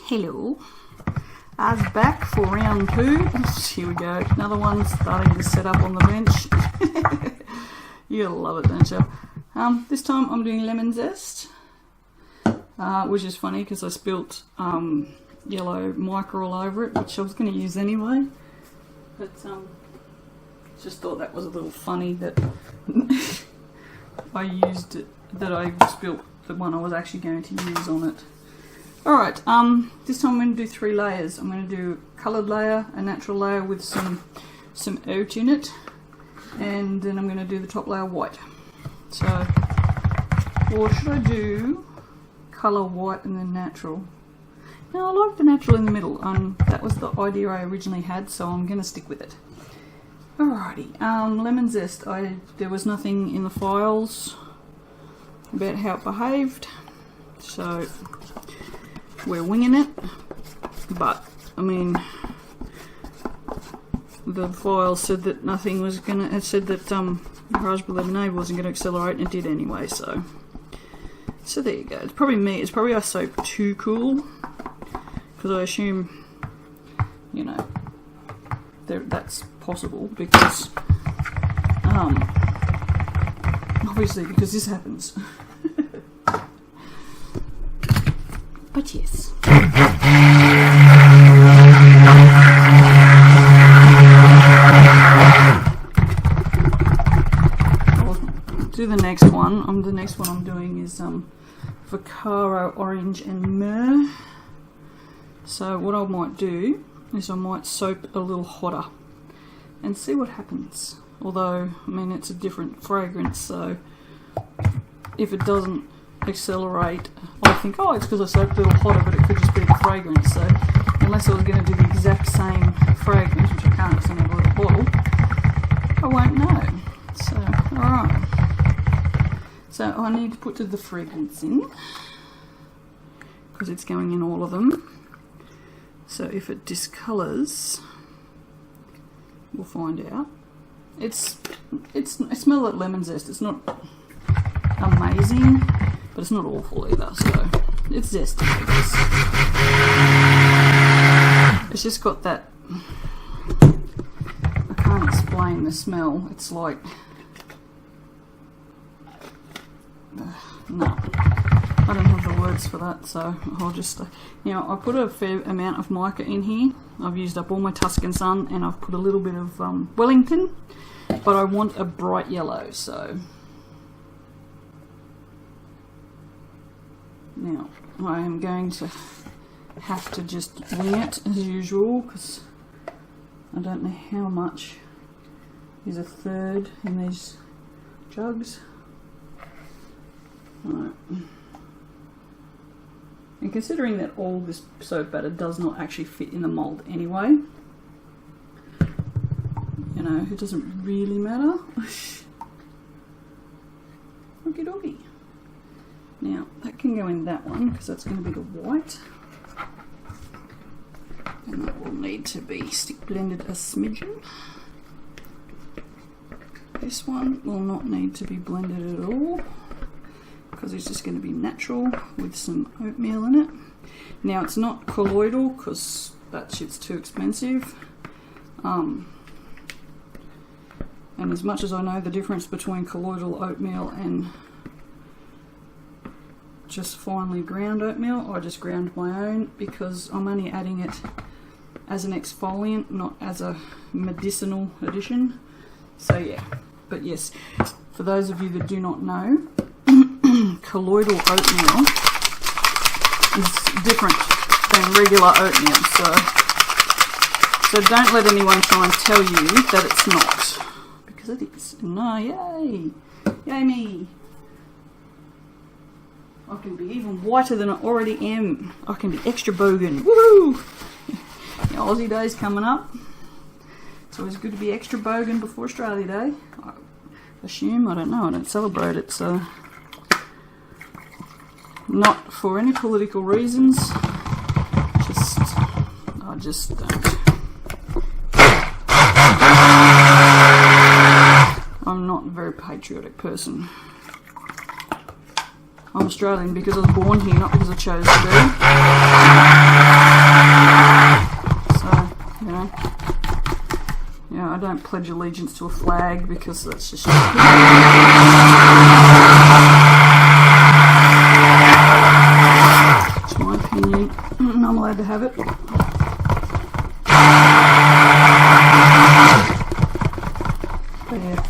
Hello, I was back for round 2. Here we go, another one starting to set up on the bench. You'll love it, don't you? This time I'm doing Lemon Zest, which is funny because I spilt yellow mica all over it, which I was going to use anyway, but just thought that was a little funny that I used it, that I spilt the one I was actually going to use on it. Alright, this time I'm going to do 3 layers. I'm going to do a coloured layer, a natural layer with some oat in it, and then I'm going to do the top layer white. So, or should I do colour white and then natural? No, I like the natural in the middle. That was the idea I originally had, so I'm going to stick with it. Alrighty, Lemon Zest. There was nothing in the files about how it behaved, so we're winging it. But I mean, the file said that nothing was gonna. It said that raspberry lemonade wasn't going to accelerate, and it did anyway. So there you go. It's probably me. It's probably our soap too cool, because I assume, you know, that's possible because obviously because this happens. But yes. I'll do the next one. The next one I'm doing is Vaccaro orange and myrrh. So what I might do is I might soap a little hotter and see what happens. Although, I mean, it's a different fragrance, so if it doesn't accelerate, I think, oh, it's because I soaped a little hotter, but it could just be the fragrance. So unless I was going to do the exact same fragrance, which I can't, it's in a little bottle, I won't know. So, alright. So I need to put the fragrance in, because it's going in all of them. So if it discolours, we'll find out. It smells like lemon zest. It's not amazing, but it's not awful either, so it's zesty, I guess. It's just got that, I can't explain the smell. It's like, no, I don't have the words for that, so I'll just, you know, I put a fair amount of mica in here. I've used up all my Tuscan Sun, and I've put a little bit of Wellington, but I want a bright yellow, so now I am going to have to just wing it as usual, because I don't know how much is a third in these jugs. Right. And considering that all this soap batter does not actually fit in the mould anyway, you know, it doesn't really matter. Okie dokie. Now, that can go in that one, because that's going to be the white. And that will need to be stick blended a smidgen. This one will not need to be blended at all, because it's just going to be natural with some oatmeal in it. Now, it's not colloidal, because that shit's too expensive. And as much as I know the difference between colloidal oatmeal and just finely ground oatmeal, I just ground my own, because I'm only adding it as an exfoliant, not as a medicinal addition. So yeah, but yes, for those of you that do not know, colloidal oatmeal is different than regular oatmeal, so don't let anyone try and tell you that it's not, because it is. No, yay me. I can be even whiter than I already am. I can be extra bogan. Woohoo! The Aussie Day's coming up. It's always good to be extra bogan before Australia Day, I assume. I don't know. I don't celebrate it, so not for any political reasons. I just don't. I'm not a very patriotic person. I'm Australian because I was born here, not because I chose to be. So, you know, yeah, I don't pledge allegiance to a flag because that's just stupid. It's my opinion. I'm allowed to have it. But yeah,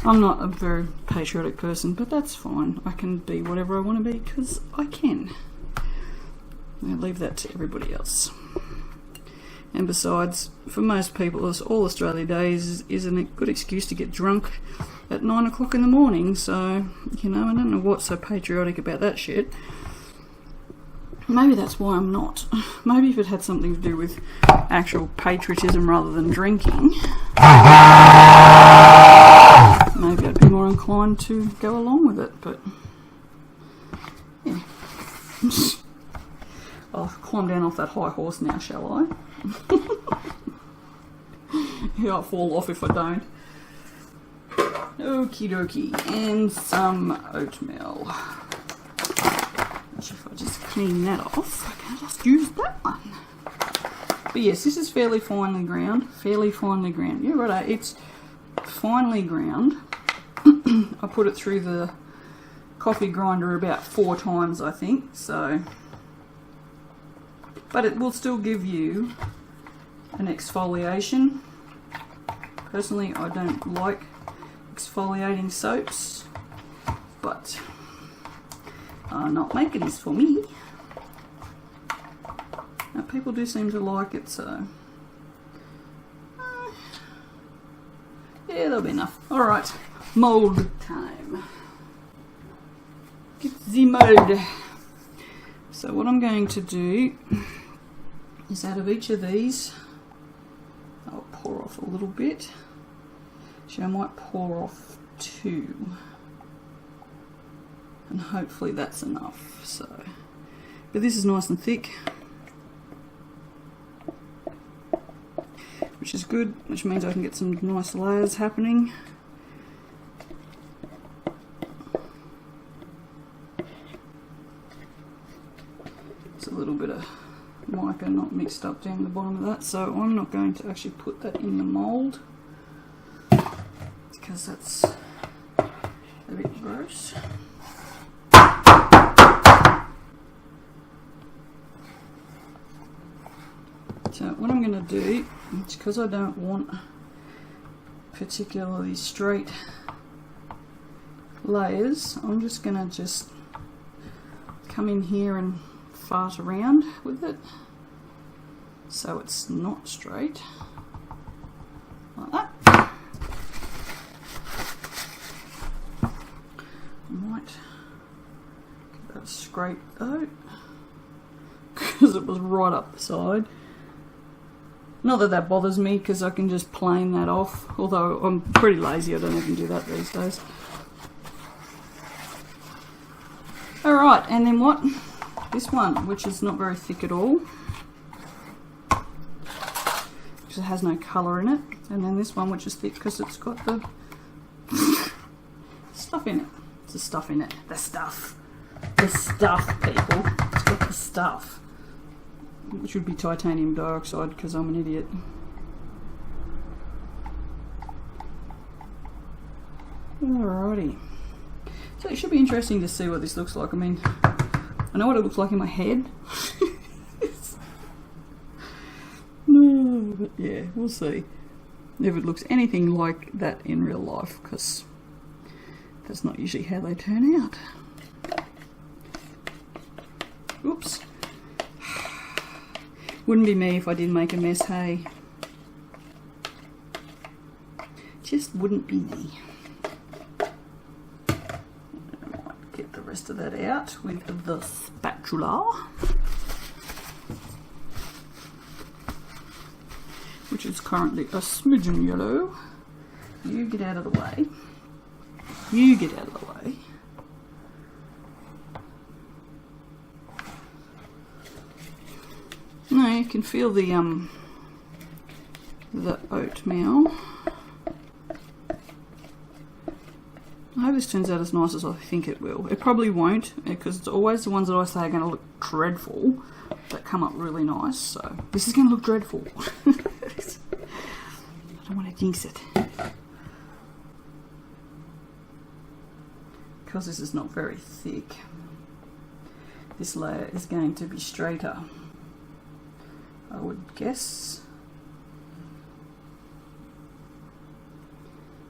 I'm not a very patriotic person, but that's fine. I can be whatever I want to be because I can. I leave that to everybody else. And besides, for most people, all Australia Day is a good excuse to get drunk at 9 o'clock in the morning. So, you know, I don't know what's so patriotic about that shit. Maybe that's why I'm not. Maybe if it had something to do with actual patriotism rather than drinking, maybe I'd be more inclined to go along with it, but yeah. I'll climb down off that high horse now, shall I? Yeah, I'll fall off if I don't. Okie dokie. And some oatmeal. Actually, if I just clean that off, I can just use that one. But yes, this is fairly finely ground. Fairly finely ground. Yeah, right. It's finely ground. I put it through the coffee grinder about 4 times, I think. So, but it will still give you an exfoliation. Personally, I don't like exfoliating soaps, but not making this for me. Now, people do seem to like it, so yeah, that'll be enough. Alright, mould time. Get the mould. So what I'm going to do is out of each of these, I'll pour off a little bit. Actually, I might pour off 2. And hopefully that's enough. So, but this is nice and thick, which is good, which means I can get some nice layers happening. It's a little bit of mica not mixed up down the bottom of that, so I'm not going to actually put that in the mould because that's a bit gross. So what I'm going to do, because I don't want particularly straight layers, I'm just going to come in here and fart around with it so it's not straight, like that. I might give that a scrape though, because it was right up the side. Not that that bothers me, because I can just plane that off, although I'm pretty lazy, I don't even do that these days. Alright, and then what? This one, which is not very thick at all, because it has no colour in it. And then this one, which is thick because it's got the stuff in it. It's the stuff in it. The stuff. The stuff, people. It's got the stuff. Which would be titanium dioxide, because I'm an idiot. Alrighty. So it should be interesting to see what this looks like. I mean, I know what it looks like in my head. But yeah, we'll see if it looks anything like that in real life, because that's not usually how they turn out. Oops. Wouldn't be me if I didn't make a mess, hey? Just wouldn't be me. I might get the rest of that out with the spatula, which is currently a smidgen yellow. You get out of the way. You get out of the way. No, you can feel the oatmeal. I hope this turns out as nice as I think it will. It probably won't, because it's always the ones that I say are going to look dreadful that come up really nice. So this is going to look dreadful. I don't want to jinx it. Because this is not very thick, this layer is going to be straighter, I would guess.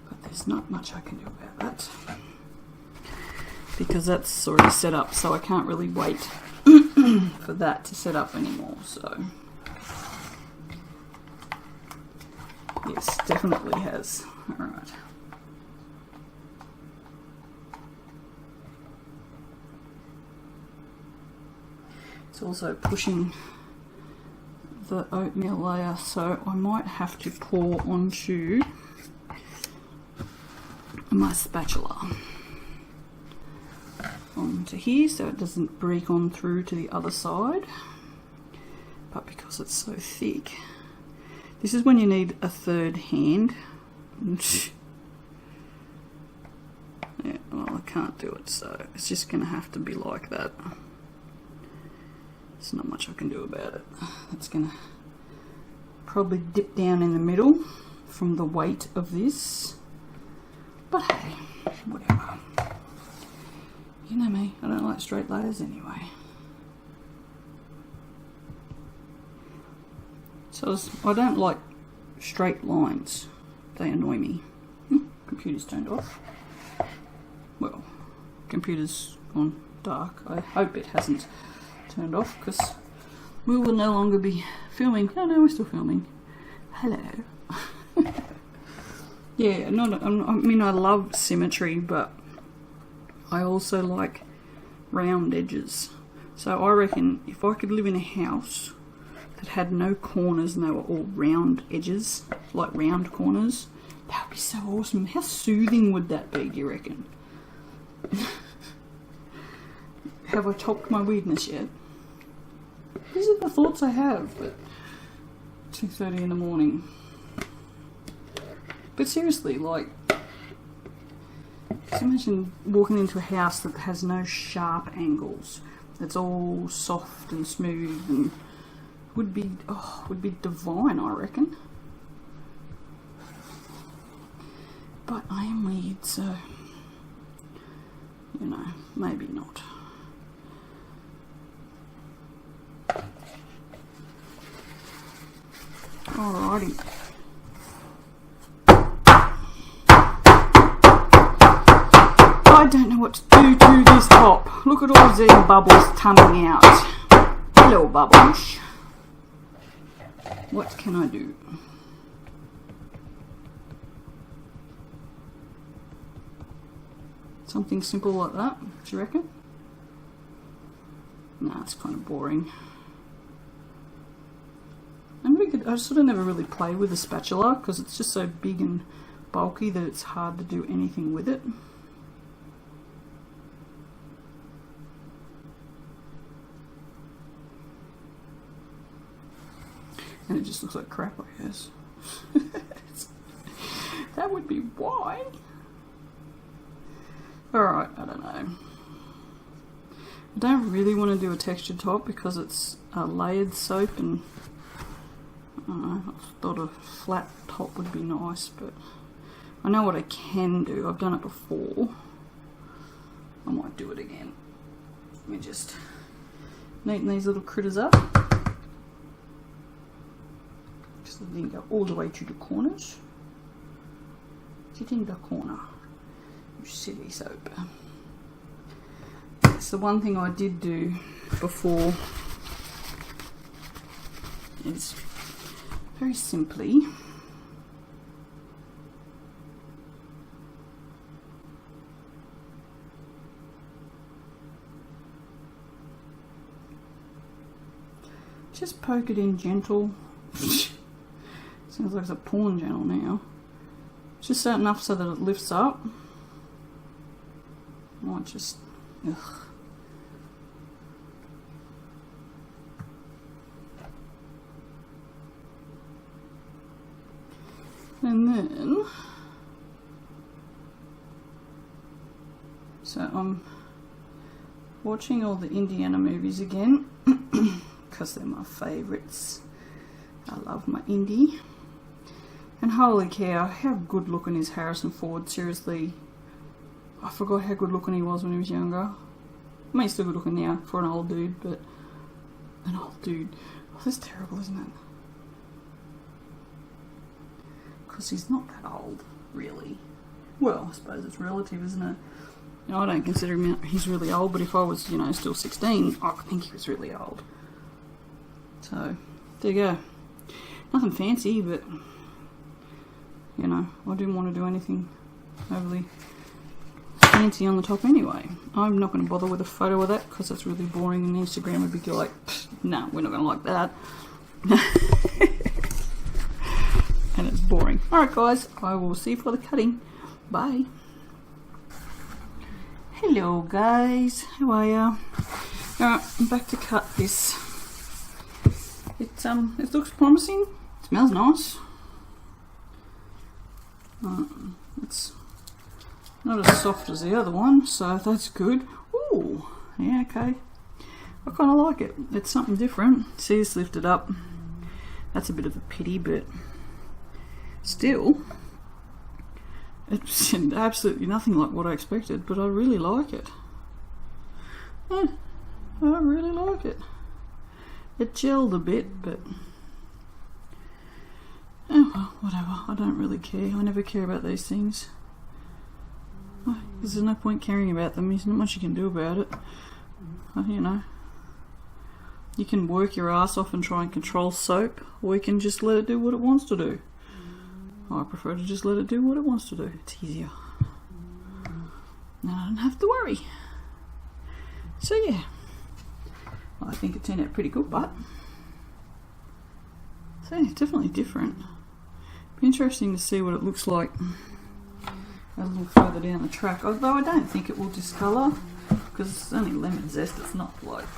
But there's not much I can do about that, because that's already set up, so I can't really wait for that to set up anymore. So yes, definitely has. Alright. It's also pushing the oatmeal layer, so I might have to pour onto my spatula onto here so it doesn't break on through to the other side. But because it's so thick, this is when you need a third hand. Yeah, well, I can't do it, so it's just going to have to be like that. There's not much I can do about it. It's going to probably dip down in the middle from the weight of this. But hey, whatever. You know me, I don't like straight layers anyway. So I don't like straight lines. They annoy me. Computer's turned off. Well, computer's gone dark. I hope it hasn't turned off, because we will no longer be filming. Oh no, we're still filming. Hello. Yeah, I mean, I love symmetry, but I also like round edges. So I reckon if I could live in a house that had no corners and they were all round edges, like round corners, that would be so awesome. How soothing would that be, do you reckon? Have I topped my weirdness yet? These are the thoughts I have at 2:30 in the morning. But seriously, like, just imagine walking into a house that has no sharp angles. It's all soft and smooth, and would be divine, I reckon. But I am weird, so you know, maybe not. Alrighty. I don't know what to do to this top. Look at all these bubbles tumbling out. Hello, bubbles. What can I do? Something simple like that, do you reckon? Nah, it's kind of boring. I sort of never really play with the spatula because it's just so big and bulky that it's hard to do anything with it. And it just looks like crap, I guess. That would be why. Alright, I don't know. I don't really want to do a textured top because it's a layered soap, and I don't know, I thought a flat top would be nice, but I know what I can do. I've done it before. I might do it again. Let me just neaten these little critters up. Just let them go all the way to the corners. Get in the corner, you silly soap. Yes, the one thing I did do before is very simply just poke it in gentle. Sounds like it's a porn channel now. Just so enough so that it lifts up. I might just, ugh. And then So I'm watching all the Indiana movies again because they're my favourites. I love my indie. And holy cow, how good looking is Harrison Ford, seriously. I forgot how good looking he was when he was younger. I mean, he's still good looking now for an old dude, but an old dude. Oh, that's terrible, isn't it? Because he's not that old, really. Well, I suppose it's relative, isn't it? You know, I don't consider him, he's really old, but if I was, you know, still 16, I think he was really old. So, there you go. Nothing fancy, but, you know, I didn't want to do anything overly fancy on the top anyway. I'm not going to bother with a photo of that because that's really boring, and Instagram would be like, no, we're not going to like that. And it's boring. Alright guys, I will see you for the cutting. Bye. Hello guys, how are ya? Alright, I'm back to cut this. It looks promising. It smells nice. It's not as soft as the other one, so that's good. Ooh, yeah, okay. I kind of like it. It's something different. See, it's lifted up. That's a bit of a pity, but still, it's absolutely nothing like what I expected, but I really like it. Yeah, I really like it. It gelled a bit, but oh well, whatever. I don't really care. I never care about these things. Because there's no point caring about them. There's not much you can do about it. You know, you can work your ass off and try and control soap, or you can just let it do what it wants to do. I prefer to just let it do what it wants to do. It's easier. And I don't have to worry. So yeah, I think it turned out pretty good, but so yeah, definitely different. Be interesting to see what it looks like a little further down the track. Although I don't think it will discolour because it's only lemon zest. It's not like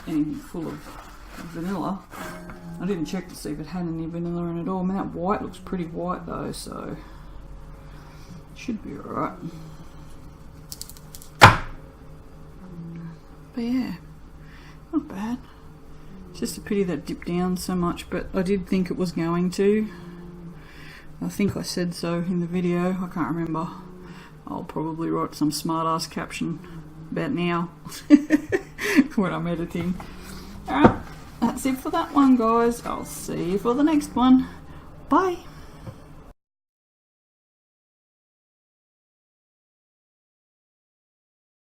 anything full of vanilla. I didn't check to see if it had any vanilla in it at all. I mean, that white looks pretty white though, so should be alright. But yeah, not bad. It's just a pity that it dipped down so much, but I did think it was going to. I think I said so in the video. I can't remember. I'll probably write some smart ass caption about now when I'm editing. Alright. That's it for that one, guys. I'll see you for the next one. Bye.